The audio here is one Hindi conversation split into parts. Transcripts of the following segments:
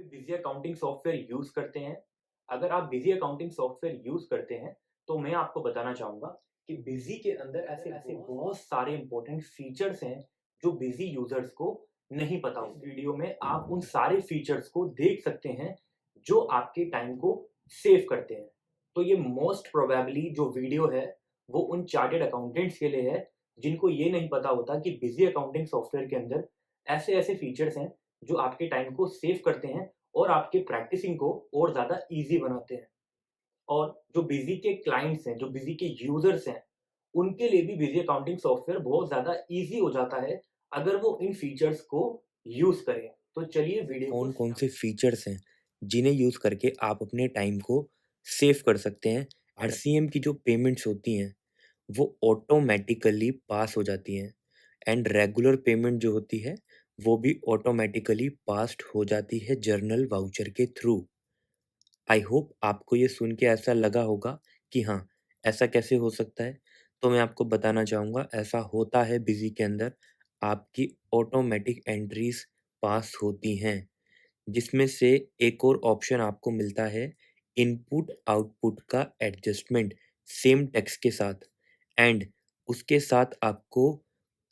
भी बिज़ी अकाउंटिंग सॉफ्टवेयर यूज़ करते हैं? अगर आप बिज़ी अकाउंटिंग सॉफ्टवेयर यूज़ करते हैं, तो मैं आपको बताना चाहूँगा कि बिज़ी के अंदर ऐसे ऐसे बहुत सारे इम्पोर्टेंट फीचर्स हैं, जो बिज़ी यूज़र्स को नहीं पता होते। इस वीडियो में आप उन सारे फीचर्स को देख सकते हैं, जो आपके टाइम को सेव करते हैं। तो ये मोस्ट प्रोबेबली जो वीडियो है, वो उन चार्टर्ड अकाउंटेंट्स के लिए है, जिनको ये नहीं पता होता कि बिज़ी अकाउंटिंग सॉफ्टवेयर के अंदर ऐसे-ऐसे फीचर्स हैं, जो आपके टाइम को सेव करते हैं और आपके प्रैक्टिसिंग को और ज़्यादा ईज़ी बनाते हैं। और जो बिज़ी के क्लाइंट्स हैं, जो बिज़ी के यूज़र्स हैं, उनके लिए भी बिज़ी अकाउंटिंग सॉफ्टवेयर बहुत ज़्यादा ईज़ी हो जाता है, अगर वो इन फीचर्स को यूज़ करें। तो चलिए वीडियो को कौन-कौन स्टार्ट। से फीचर्स हैं, जिन्हें यूज़ करके आप अपने टाइम को सेव कर सकते हैं। आरसीएम की जो पेमेंट्स होती हैं, वो ऑटोमैटिकली पास हो जाती हैं एंड रेगुलर पेमेंट जो होती है, वो भी ऑटोमैटिकली पास्ड हो जाती है जर्नल वाउचर के थ्रू। आई होप आपको ये सुन के ऐसा लगा होगा कि हाँ, ऐसा कैसे हो सकता है? तो मैं आपको बताना चाहूँगा, ऐसा होता है बिज़ी के अंदर, आपकी ऑटोमैटिक एंट्रीज़ पास होती हैं। जिसमें से एक और ऑप्शन आपको मिलता है इनपुट-आउटपुट का एडजस्टमेंट सेम टेक्स्ट के साथ एंड उसके साथ आपको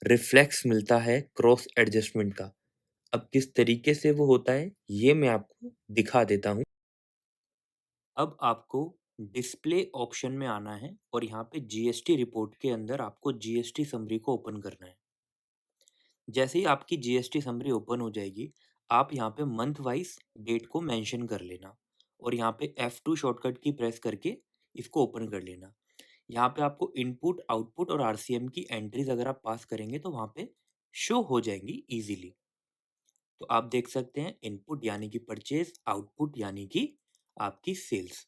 रिफ्लेक्स मिलता है क्रॉस एडजस्टमेंट का। अब किस तरीके से वो होता है, ये मैं आपको दिखा देता हूँ। अब आपको डिस्प्ले ऑप्शन में आना है और यहाँ पे जीएसटी रिपोर्ट के अंदर आपको जीएसटी समरी को ओपन करना है। जैसे ही आपकी जीएसटी समरी ओपन हो जाएगी, आप यहाँ पे मंथ वाइज़ डेट को मेंशन कर लेना और यहाँ पे F2 शॉर्टकट की प्रेस करके इसको ओपन कर लेना। यहाँ पे आपको इनपुट, आउटपुट और आरसीएम की एंट्रीज़ अगर आप पास करेंगे तो वहाँ पे शो हो जाएँगी ईज़िली। तो आप देख सकते हैं इनपुट यानी कि परचेज़, आउटपुट यानी कि आपकी सेल्स।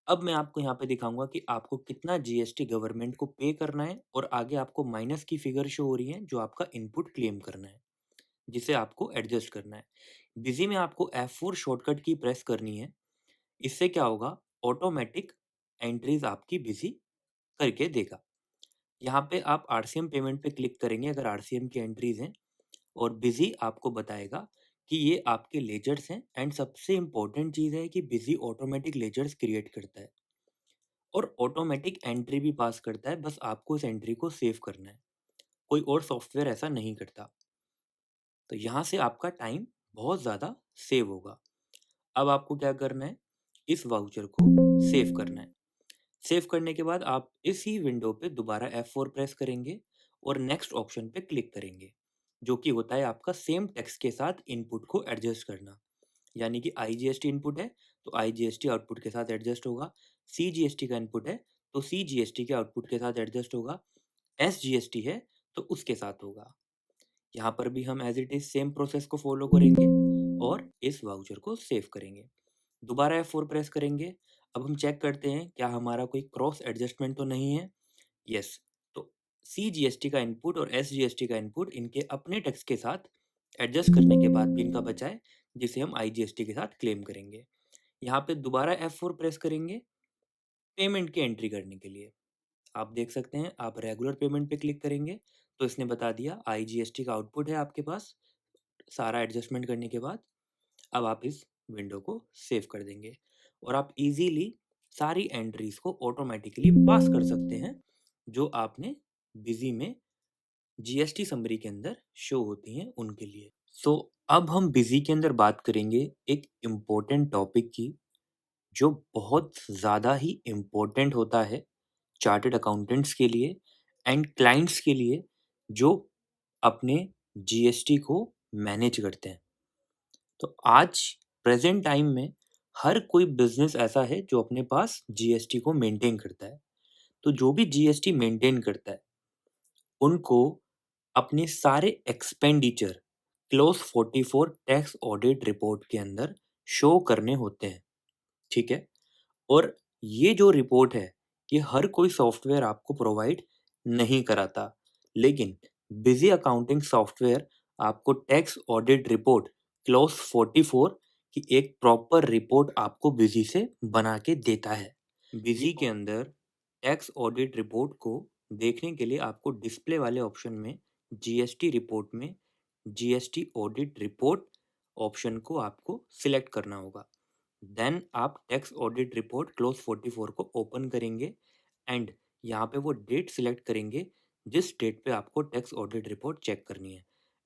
अब मैं आपको यहाँ पे दिखाऊँगा कि आपको कितना जीएसटी गवर्नमेंट को पे करना है और आगे आपको माइनस की फिगर शो हो रही है जो आपका इनपुट क्लेम करना है। जिसे आपको एडजस्ट करना है। बिज़ी में आपको F4 शॉर्टकट की प्रेस करनी है। इससे क्या होगा, ऑटोमैटिक एंट्रीज़ आपकी बिज़ी करके देगा। यहाँ पे आप आरसीएम पेमेंट पे क्लिक करेंगे अगर आरसीएम की एंट्रीज़ हैं और बिज़ी आपको बताएगा कि ये आपके लेजर्स हैं एंड सबसे इम्पोर्टेंट चीज़ है कि बिज़ी ऑटोमैटिक लेजर्स क्रिएट करता है और ऑटोमैटिक एंट्री भी पास करता है, बस आपको इस एंट्री को सेव करना है। कोई और सॉफ्टवेयर ऐसा नहीं करता। तो यहाँ से आपका टाइम बहुत ज़्यादा सेव होगा। अब आपको क्या करना है, इस वाउचर को सेव करना है। सेव करने के बाद आप इसी विंडो पे दोबारा F4 प्रेस करेंगे और नेक्स्ट ऑप्शन पे क्लिक करेंगे, जो कि होता है आपका सेम टेक्स्ट के साथ इनपुट को एडजस्ट करना। यानी कि आईजीएसटी इनपुट है, तो आईजीएसटी आउटपुट के साथ एडजस्ट होगा। सीजीएसटी का इनपुट है, तो सीजीएसटी के आउटपुट के साथ एडजस्ट होगा। एसजीएसटी है, तो उसके साथ होगा। यहाँ पर भी हम as it is same process को फ़ॉलो करेंगे और इस वाउचर को सेव करेंगे। दोबारा F4 प्रेस करेंगे। अब हम चेक करते हैं क्या हमारा कोई क्रॉस एडजस्टमेंट तो नहीं है? यस। तो सीजीएसटी का इनपुट और एसजीएसटी का इनपुट इनके अपने टेक्स्ट के साथ एडजस्ट करने के बाद भी इनका बचा है, जिसे हम आईजीएसटी के साथ क्लेम करेंगे। यहाँ पे दोबारा F4 प्रेस करेंगे पेमेंट की एंट्री करने के लिए। आप देख सकते हैं, आप रेगुलर पेमेंट पे क्लिक करेंगे, तो इसने बता दिया आईजीएसटी का आउटपुट है आपके पास, सारा एडजस्टमेंट करने के बाद। अब आप इस विंडो को सेव कर देंगे और आप इजीली सारी एंट्रीज को ऑटोमेटिकली पास कर सकते हैं, जो आपने बिजी में जीएसटी समरी के अंदर शो होती हैं उनके लिए। सो अब हम बिजी के अंदर बात करेंगे एक इम्पोर्टेंट टॉपिक की, जो बहुत ज़्यादा ही इम्पोर्टेंट होता है चार्टर्ड अकाउंटेंट्स के लिए एंड क्लाइंट्स के लिए, जो अपने जीएसटी को मैनेज करते हैं। तो आज प्रेजेंट टाइम में हर कोई बिजनेस ऐसा है जो अपने पास जीएसटी को मेंटेन करता है। तो जो भी जीएसटी मेंटेन करता है, उनको अपने सारे expenditure close 44 tax audit report के अंदर शो करने होते हैं। ठीक है? और ये जो रिपोर्ट है, ये हर कोई सॉफ्टवेयर आपको प्रोवाइड नहीं कराता। लेकिन बिज़ी अकाउंटिंग सॉफ्टवेयर आपको टैक्स ऑडिट रिपोर्ट क्लॉज़ 44 की एक प्रॉपर रिपोर्ट आपको बिज़ी से बना के देता है। बिज़ी के अंदर टैक्स ऑडिट रिपोर्ट को देखने के लिए आपको डिस्प्ले वाले ऑप्शन में जीएसटी रिपोर्ट में जीएसटी ऑडिट रिपोर्ट ऑप्शन को आपको सिलेक्ट करना होगा। देन आप टैक्स ऑडिट रिपोर्ट क्लोज 44 को ओपन करेंगे एंड यहाँ पे वो डेट सिलेक्ट करेंगे जिस डेट पे आपको टैक्स ऑडिट रिपोर्ट चेक करनी है।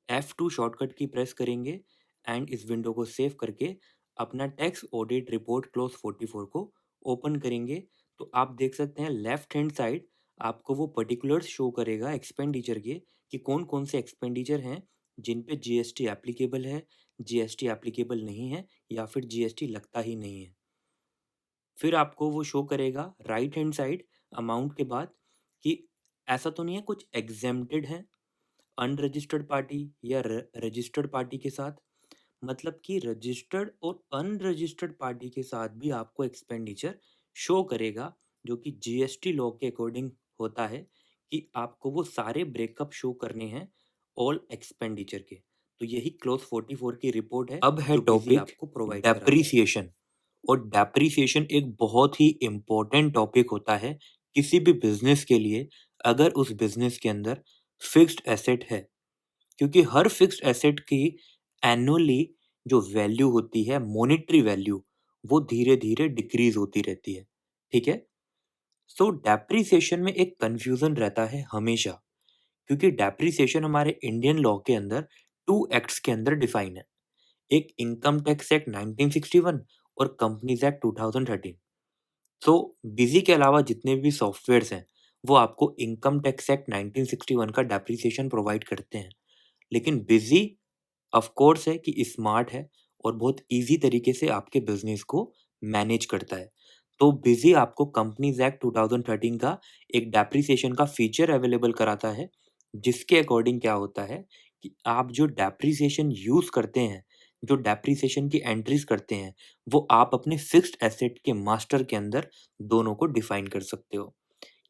F2 शॉर्टकट की प्रेस करेंगे एंड इस विंडो को सेव करके अपना टैक्स ऑडिट रिपोर्ट क्लोज 44 को ओपन करेंगे। तो आप देख सकते हैं लेफ्ट हैंड साइड आपको वो पर्टिकुलर्स शो करेगा एक्सपेंडिचर के कि कौन कौन से एक्सपेंडिचर हैं जिन पे जीएसटी एप्लीकेबल है, जीएसटी एप्लीकेबल नहीं है या फिर जीएसटी लगता ही नहीं है। फिर आपको वो शो करेगा राइट हैंड साइड अमाउंट के बाद कि ऐसा तो नहीं है कुछ एग्जेम्प्टेड है अनरजिस्टर्ड पार्टी या रजिस्टर्ड पार्टी के साथ। मतलब कि रजिस्टर्ड और अनरजिस्टर्ड पार्टी के साथ भी आपको एक्सपेंडिचर शो करेगा जो कि जीएसटी लॉ के अकॉर्डिंग होता है कि आपको वो सारे ब्रेकअप शो करने हैं ऑल एक्सपेंडिचर के। तो यही क्लोज 44 की रिपोर्ट है अब है जो बिजी टॉपिक आपको प्रोवाइड करा रहा है। डेप्रिसिएशन। और डेप्रिसिएशन एक बहुत ही इम्पोर्टेंट टॉपिक होता है किसी भी बिजनेस के लिए अगर उस बिजनेस के अंदर फिक्स्ड एसेट है, क्योंकि हर फिक्स्ड एसेट की एनुअली जो वैल्यू होती है मॉनेटरी वैल्यू वो धीरे धीरे डिक्रीज होती रहती है। ठीक है। सो डेप्रिसिएशन में एक कंफ्यूजन रहता है हमेशा, क्योंकि डेप्रिसिएशन हमारे इंडियन लॉ के अंदर टू एक्ट्स के अंदर डिफाइन है। एक इनकम टैक्स एक्ट 1961 और कंपनीज एक्ट 2013। तो बिजी के अलावा जितने भी सॉफ्टवेयर्स हैं वो आपको इनकम टैक्स एक्ट 1961 का डेप्रिसिएशन प्रोवाइड करते हैं। लेकिन बिजी ऑफ कोर्स है कि स्मार्ट है और बहुत ईज़ी तरीके से आपके बिज़नेस को मैनेज करता है। तो बिज़ी आपको कंपनीज़ एक्ट 2013 का एक डेप्रिसिएशन का फीचर अवेलेबल कराता है, जिसके अकॉर्डिंग क्या होता है कि आप जो डेप्रिसिएशन यूज़ करते हैं, जो डेप्रिसिएशन की एंट्रीज़ करते हैं, वो आप अपने फिक्स्ड एसेट के मास्टर के अंदर दोनों को डिफाइन कर सकते हो।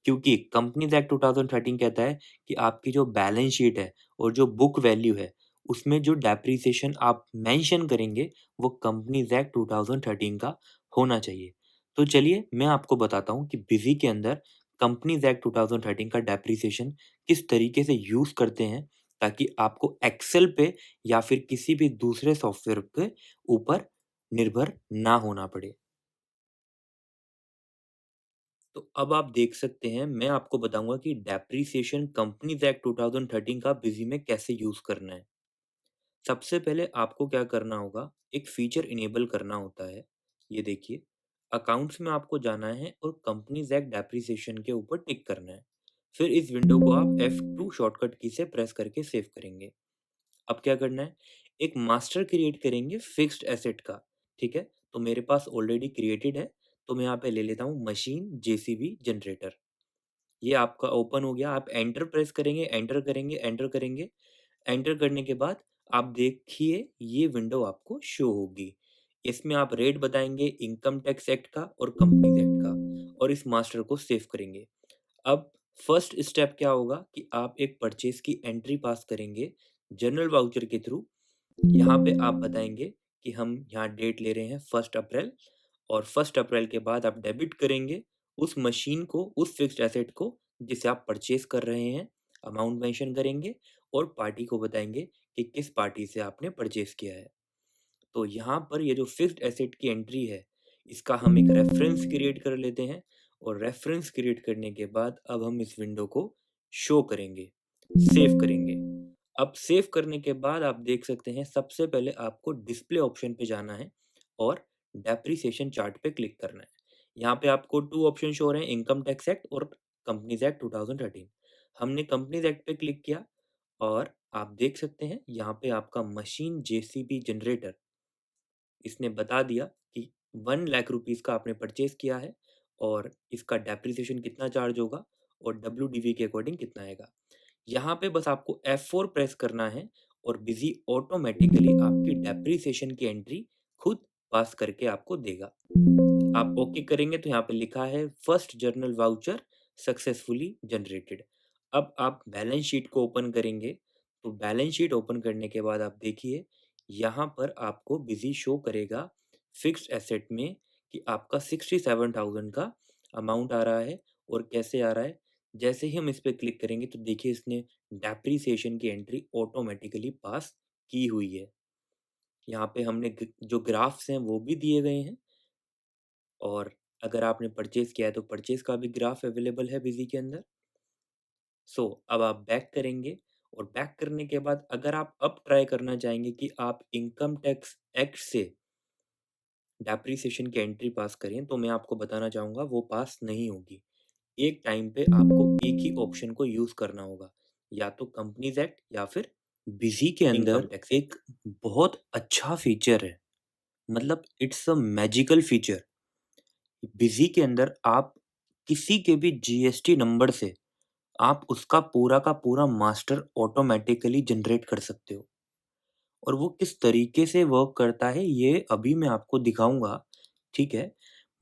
क्योंकि कंपनीज़ एक्ट 2013 कहता है कि आपकी जो बैलेंस शीट है और जो बुक वैल्यू है, उसमें जो डेप्रिसिएशन आप मेंशन करेंगे, वो कंपनीज़ एक्ट 2013 का होना चाहिए। तो चलिए मैं आपको बताता हूँ कि बिज़ी के अंदर कंपनीज़ एक्ट 2013 का डेप्रिसिएशन किस तरीके से यूज़ करते हैं, ताकि आपको एक्सेल पे या फिर किसी भी दूसरे सॉफ्टवेयर के ऊपर निर्भर ना होना पड़े। तो अब आप देख सकते हैं, मैं आपको बताऊँगा कि डेप्रिसिएशन कंपनीज़ एक्ट 2013 का बिज़ी में कैसे यूज़ करना है। सबसे पहले आपको क्या करना होगा, एक फ़ीचर इनेबल करना होता है। ये देखिए, अकाउंट्स में आपको जाना है और कंपनीज़ एक्ट डेप्रिसिएशन के ऊपर टिक करना है। फिर इस विंडो को आप F2 शॉर्टकट की से प्रेस करके सेव करेंगे। अब क्या करना है, एक मास्टर क्रिएट करेंगे फिक्स्ड एसेट का, ठीक है? तो मेरे पास ऑलरेडी क्रिएटेड है, तो मैं यहाँ पे ले लेता हूँ मशीन जेसीबी जनरेटर। ये आपका ओपन हो गया, आप एंटर प्रेस करेंगे, एंटर करेंगे, एंटर करेंगे। एंटर करने के बाद आप देखिए ये विंडो आपको शो होगी। इसमें आप रेट बताएँगे इनकम टैक्स एक्ट का और कंपनीज़ एक्ट का और इस मास्टर को सेव करेंगे। अब फर्स्ट स्टेप क्या होगा कि आप एक परचेज़ की एंट्री पास करेंगे जनरल वाउचर के थ्रू। यहाँ पे आप बताएँगे कि हम यहाँ डेट ले रहे हैं 1 अप्रैल और 1 अप्रैल के बाद आप डेबिट करेंगे उस मशीन को, उस फिक्स्ड एसेट को जिसे आप परचेज़ कर रहे हैं, अमाउंट मेंशन करेंगे और पार्टी को बताएँगे कि किस पार्टी से आपने परचेज़ किया है। तो यहाँ पर ये जो फिक्स्ड एसेट की एंट्री है, इसका हम एक रेफ़रेंस क्रिएट कर लेते हैं और रेफ़रेंस क्रिएट करने के बाद अब हम इस विंडो को शो करेंगे, सेव करेंगे। अब सेव करने के बाद आप देख सकते हैं सबसे पहले आपको डिस्प्ले ऑप्शन पे जाना है और डेप्रिसिएशन चार्ट पे क्लिक करना है। यहाँ पे आपको 2 ऑप्शन शो हो रहे हैं इनकम टैक्स एक्ट और कंपनीज़ एक्ट 2013। हमने कंपनीज़ एक्ट पे क्लिक किया और आप देख सकते हैं यहाँ पे आपका मशीन जेसीबी जनरेटर इसने बता दिया कि 1 लाख रुपीस का आपने परचेज़ किया है और इसका डेप्रिसिएशन कितना चार्ज होगा और डब्ल्यूडीवी के अकॉर्डिंग कितना आएगा। यहाँ पे बस आपको F4 प्रेस करना है और बिज़ी ऑटोमैटिकली आपकी डेप्रिसिएशन की एंट्री खुद पास करके आपको देगा। आप ओके करेंगे तो यहाँ पे लिखा है first journal voucher successfully generated. अब आप बैलेंस शीट को ओपन करेंगे, तो बैलेंस शीट ओपन करने के बाद आप देखिए यहाँ पर आपको बिज़ी शो करेगा फिक्स्ड एसेट में कि आपका 67,000 का अमाउंट आ रहा है और कैसे आ रहा है, जैसे ही हम इस पे क्लिक करेंगे तो देखिए इसने डेप्रिसिएशन की एंट्री ऑटोमैटिकली पास की हुई है। यहाँ पे हमने जो ग्राफ्स हैं वो भी दिए गए हैं, और अगर आपने परचेज किया है तो परचेज का भी ग्राफ अवेलेबल है बिजी के अंदर। सो अब आप बैक करेंगे, और बैक करने के बाद अगर आप अब ट्राई करना चाहेंगे कि आप इनकम टैक्स एक्ट से डेप्रिसिएशन की एंट्री पास करें, तो मैं आपको बताना चाहूँगा वो पास नहीं होगी। एक टाइम पे आपको एक ही ऑप्शन को यूज़ करना होगा, या तो कंपनीज़ एक्ट या फिर बिज़ी के इनकम अंदर टैक्स एक बहुत अच्छा फीचर है, मतलब it's a magical feature. Busy के अंदर आप किसी के भी जीएसटी नंबर से आप उसका पूरा का पूरा मास्टर ऑटोमैटिकली जनरेट कर सकते हो। और वो किस तरीके से वर्क करता है ये अभी मैं आपको दिखाऊँगा, ठीक है?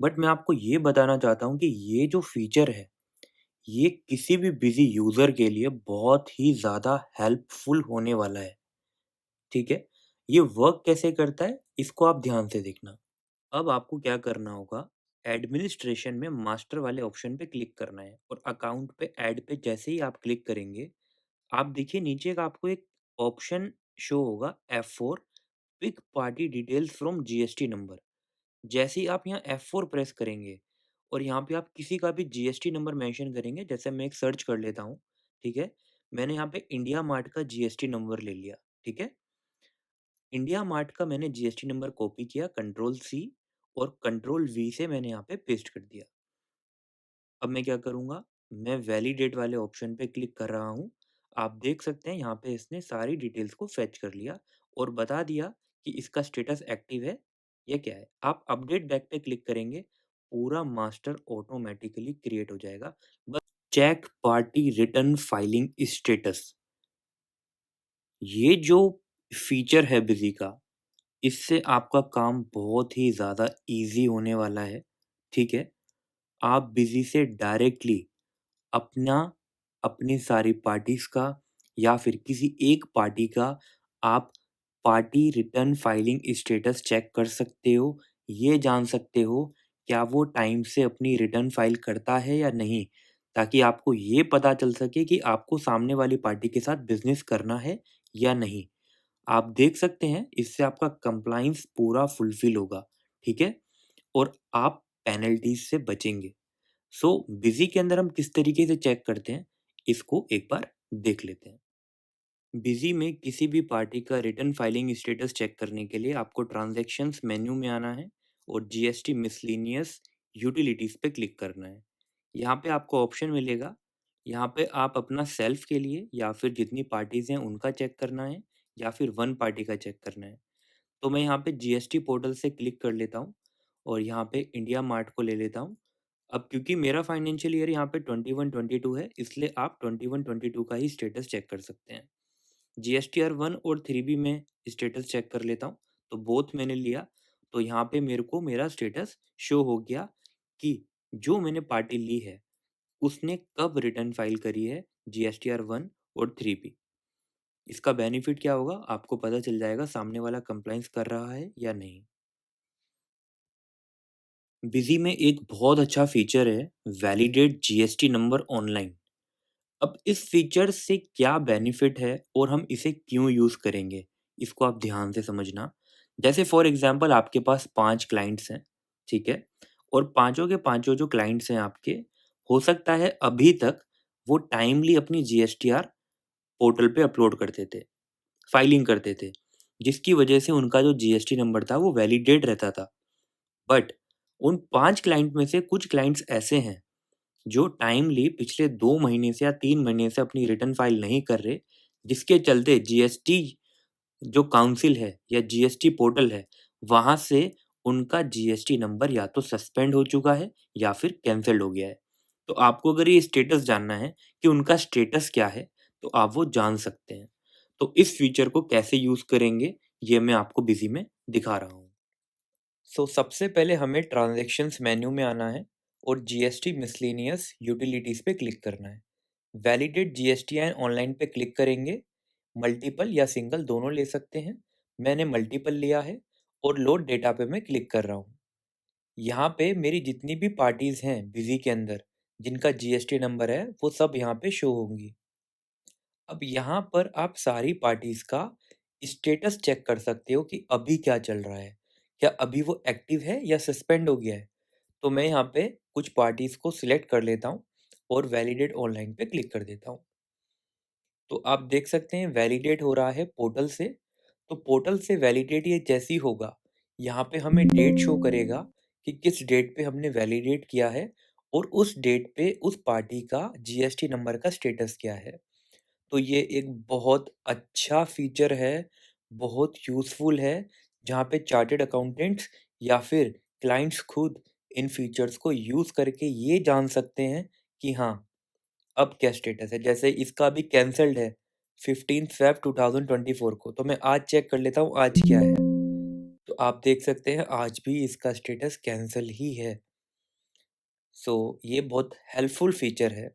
बट मैं आपको ये बताना चाहता हूँ कि ये जो फीचर है, ये किसी भी बिज़ी यूज़र के लिए बहुत ही ज़्यादा हेल्पफुल होने वाला है, ठीक है? ये वर्क कैसे करता है, इसको आप ध्यान से देखना। अब आपको क्या करना होगा, एडमिनिस्ट्रेशन में मास्टर वाले ऑप्शन पे क्लिक करना है, और अकाउंट पे ऐड पे जैसे ही आप क्लिक करेंगे, आप देखिए नीचे का आपको एक ऑप्शन शो होगा F4, pick party details from GST number. जैसे ही आप यहाँ F4 प्रेस करेंगे और यहाँ पे आप किसी का भी जीएसटी नंबर मेंशन करेंगे, जैसे मैं एक सर्च कर लेता हूँ, ठीक है? मैंने यहाँ पे इंडिया मार्ट का जीएसटी नंबर ले लिया, ठीक है? इंडिया मार्ट का मैंने जीएसटी नंबर कॉपी किया, कंट्रोल सी और कंट्रोल वी से मैंने यहाँ पे पेस्ट कर दिया। अब मैं क्या करूँगा, मैं वैलिडेट वाले ऑप्शन पे क्लिक कर रहा हूँ। आप देख सकते हैं यहाँ पे इसने सारी डिटेल्स को फेच कर लिया और बता दिया कि इसका स्टेटस एक्टिव है या क्या है। आप अपडेट बैक पे क्लिक करेंगे, पूरा मास्टर ऑटोमैटिकली क्रिएट हो जाएगा। बस check party return filing status, ये जो फीचर है बिज़ी का, इससे आपका काम बहुत ही ज़्यादा ईज़ी होने वाला है, ठीक है? आप बिज़ी से डायरेक्टली अपना अपनी सारी पार्टीज़ का या फिर किसी एक पार्टी का आप party return filing status check कर सकते हो। ये जान सकते हो क्या वो टाइम से अपनी रिटर्न फाइल करता है या नहीं, ताकि आपको ये पता चल सके कि आपको सामने वाली पार्टी के साथ बिज़नेस करना है या नहीं। आप देख सकते हैं इससे आपका कंप्लायंस पूरा फुलफ़िल होगा, ठीक है? और आप पेनल्टीज़ से बचेंगे। सो बिज़ी के अंदर हम किस तरीके से चेक करते हैं, इसको एक बार देख लेते हैं। बिज़ी में किसी भी पार्टी का रिटर्न फाइलिंग स्टेटस चेक करने के लिए आपको ट्रांज़ैक्शंस मेन्यू में आना है और जीएसटी मिसलेनियस यूटिलिटीज़ पे क्लिक करना है। यहाँ पे आपको ऑप्शन मिलेगा, यहाँ पे आप अपना सेल्फ के लिए या फिर जितनी पार्टीज़ हैं उनका चेक करना है, या फिर वन पार्टी का चेक करना है। तो मैं यहाँ पे जीएसटी पोर्टल से क्लिक कर लेता हूँ और यहाँ पे इंडिया मार्ट को ले लेता हूँ। अब क्योंकि मेरा फाइनेंशियल ईयर यहाँ पे 21-22 है, इसलिए आप 21-22 का ही स्टेटस चेक कर सकते हैं। जीएसटीआर 1 और 3 भी मैं स्टेटस चेक कर लेता हूँ, तो बोथ मैंने लिया, तो यहाँ पे मेरे को मेरा स्टेटस शो हो गया कि जो मैंने पार्टी ली है, उसने कब रिटर्न फाइल करी है जीएसटीआर 1 और 3 भी। इसका बेनिफिट क्या होगा, आपको पता चल जाएगा सामने वाला कंप्लायंस कर रहा है या नहीं। बिज़ी में एक बहुत अच्छा फीचर है, वैलिडेट जीएसटी नंबर ऑनलाइन। अब इस फीचर से क्या बेनिफिट है और हम इसे क्यों यूज़ करेंगे, इसको आप ध्यान से समझना। जैसे फॉर एग्ज़ाम्पल आपके पास 5 क्लाइंट्स हैं, ठीक है? और पाँचों के पाँचों जो क्लाइंट्स हैं आपके, हो सकता है अभी तक वो टाइमली अपनी जीएसटीआर पोर्टल पे अपलोड करते थे, फाइलिंग करते थे, जिसकी वजह से उनका जो जीएसटी नंबर था वो वैलिडेट रहता था। बट उन 5 क्लाइंट में से कुछ क्लाइंट्स ऐसे हैं जो टाइमली पिछले 2 महीने से या 3 महीने से अपनी रिटर्न फाइल नहीं कर रहे, जिसके चलते जीएसटी जो काउंसिल है या जीएसटी पोर्टल है, वहाँ से उनका जीएसटी नंबर या तो सस्पेंड हो चुका है या फिर कैंसल्ड हो गया है। तो आपको अगर ये स्टेटस जानना है कि उनका स्टेटस क्या है, तो आप वो जान सकते हैं। तो इस फीचर को कैसे यूज़ करेंगे, ये मैं आपको बिज़ी में दिखा रहा हूँ। सबसे पहले हमें ट्रांज़ैक्शंस मेन्यू में आना है और जीएसटी मिसलेनियस यूटिलिटीज़ पे क्लिक करना है। वैलिडेट जीएसटीआई ऑनलाइन पे क्लिक करेंगे, मल्टीपल या सिंगल दोनों ले सकते हैं। मैंने मल्टीपल लिया है और लोड डेटा पे मैं क्लिक कर रहा हूँ। यहाँ पे मेरी जितनी भी पार्टीज़ हैं बिज़ी के अंदर, जिनका जीएसटी नंबर है, वो सब यहाँ पे शो होंगी। अब यहाँ पर आप सारी पार्टीज़ का स्टेटस चेक कर सकते हो कि अभी क्या चल रहा है। क्या अभी वो एक्टिव है या सस्पेंड हो गया है? तो मैं यहाँ पे कुछ पार्टीज़ को सिलेक्ट कर लेता हूँ और वैलिडेट ऑनलाइन पे क्लिक कर देता हूँ। तो आप देख सकते हैं वैलिडेट हो रहा है पोर्टल से। तो पोर्टल से वैलिडेट ये जैसे ही होगा, यहाँ पे हमें डेट शो करेगा कि किस डेट पे हमने वैलिडेट किया है और उस डेट पे उस पार्टी का जीएसटी नंबर का स्टेटस क्या है। तो ये एक बहुत अच्छा फीचर है, बहुत यूज़फुल है, जहाँ पे चार्टर्ड अकाउंटेंट्स या फिर क्लाइंट्स खुद इन फीचर्स को यूज़ करके ये जान सकते हैं कि हाँ, अब क्या स्टेटस है। जैसे इसका अभी कैंसल्ड है 15 फ़ेब 2024 को, तो मैं आज चेक कर लेता हूँ आज क्या है। तो आप देख सकते हैं आज भी इसका स्टेटस कैंसल ही है। सो ये बहुत हेल्पफुल फीचर है।